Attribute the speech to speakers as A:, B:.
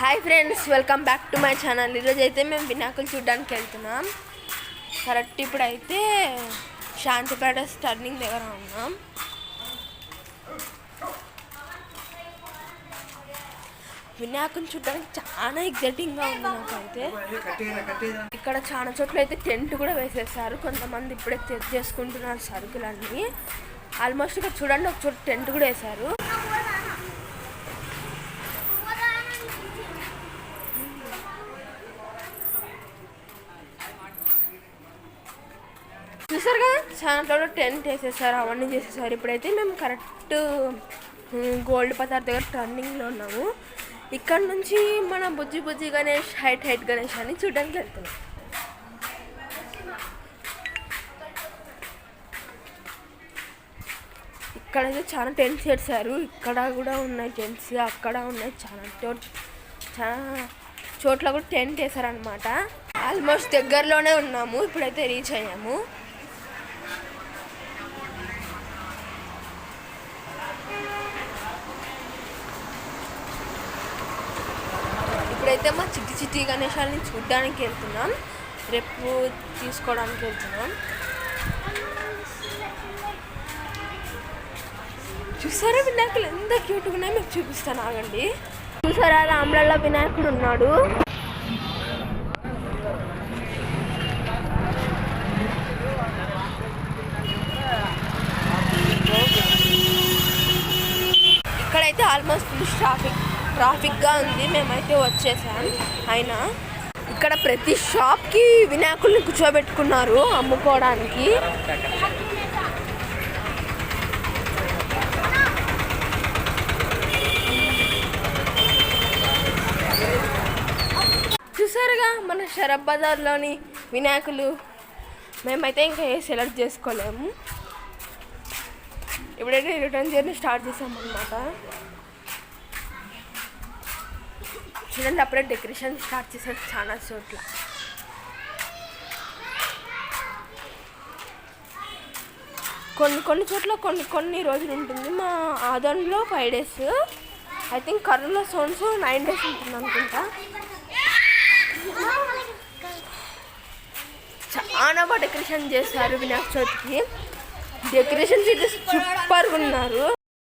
A: Hi friends, welcome back to my channel. ఈరోజు అయితే మేము వినాయకులు చూడడానికి వెళ్తున్నాం. కరెక్ట్ ఇప్పుడైతే శాంతిపేట టర్నింగ్ దగ్గర ఉన్నాం. వినాయకుని చూడడానికి చాలా ఎగ్జైటింగ్గా ఉంది నాకైతే. ఇక్కడ చాలా చోట్ల అయితే టెంట్ కూడా వేసేసారు. కొంతమంది ఇప్పుడే చేసుకుంటున్నారు సరుకులన్నీ. ఆల్మోస్ట్ ఇక్కడ చూడండి, ఒక చోట టెంట్ కూడా వేశారు. చూసారు కదా, చాలా టెంట్ వేసేసారు, అవన్నీ చేసేసారు. ఇప్పుడైతే మేము కరెక్ట్ గోల్డ్ పదార్థ దగ్గర టర్నింగ్లో ఉన్నాము. ఇక్కడ నుంచి మన బుజ్జి గణేష్, హైట్ గణేష్ అని చూడడానికి వెళ్తున్నాం. ఇక్కడైతే చాలా టెంట్స్ వేసారు. ఇక్కడ కూడా ఉన్నాయి టెంట్స్, అక్కడ ఉన్నాయి, చాలా చోట్ల కూడా టెంట్ వేసారనమాట. ఆల్మోస్ట్ దగ్గరలోనే ఉన్నాము. ఇప్పుడైతే రీచ్ అయ్యాము. ఇప్పుడైతే మా చిట్టి గణేశాలని చూడడానికి వెళ్తున్నాం. రేపు తీసుకోవడానికి వెళ్తున్నాం. చూసారా వినాయకులు ఎంత క్యూట్గా ఉన్నాయో మీకు చూపిస్తాను, ఆగండి. చూసారా, రామ్లల్ల వినాయకుడు ఉన్నాడు. ఇక్కడైతే ఆల్మోస్ట్ ఫుల్ ట్రాఫిక్గా ఉంది. మేమైతే వచ్చేసాం. అయినా ఇక్కడ ప్రతి షాప్కి వినాయకుల్ని కూర్చోబెట్టుకున్నారు అమ్ముకోవడానికి. చూసారుగా మన షరఫ్ బజార్లోని వినాయకులు. మేమైతే ఇంకా ఏ సెలెక్ట్ చేసుకోలేము. ఇప్పుడైతే రిటర్న్ జర్నీ స్టార్ట్ చేసామన్నమాట. చూడండి, అప్పుడే డెకరేషన్ స్టార్ట్ చేశారు చాలా చోట్ల. కొన్ని చోట్ల కొన్ని రోజులు ఉంటుంది. మా ఆదోన్లో 5 days, ఐ థింక్ కర్నూలులో 9 days ఉంటుంది అనుకుంటా. చాలా బాగా డెకరేషన్ చేశారు వినాయక చవితికి. డెకరేషన్స్ అయితే సూపర్గా ఉన్నారు.